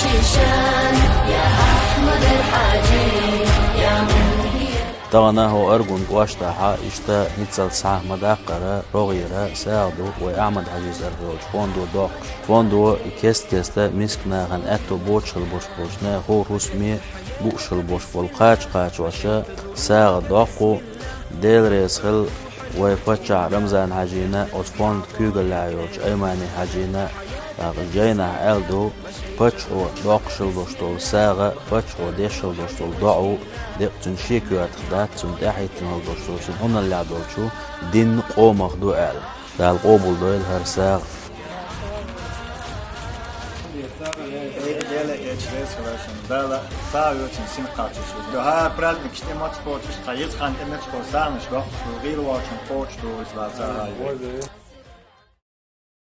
شيشان يا أحمد الحاجي يا من هي طغنا هو أرجون قواشتاحا إشتا نتصل ساعة مداقرة رغيرة ساعدو وأحمد حجيز أرجوج فوندو دوق فوندو كيستا مسكنا غن أتو بوشل بوشنا هو رسمي بوشل بول قاچ وشا ساعة دوقو ديل ريسخل ويفتشع رمزان حجينا أطفون كيوغل لايوج أيماني حجينا جينا ألدو بچو دوقشل دوشتول ساغة بچو ديشل دوشتول دعو ديقتن شيكو أتخدات سنداحيتن دوشتول سن هنا اللي عدولشو دين قومخ دو أل دال قوبل دويل هر ساغ Bela sağıyor için sim kaçışıyor. Daha prazdnik işte maç sportçu, kayız kan emir spor sağmış bak. Gıyıl var için koç doğuz var sağıyor.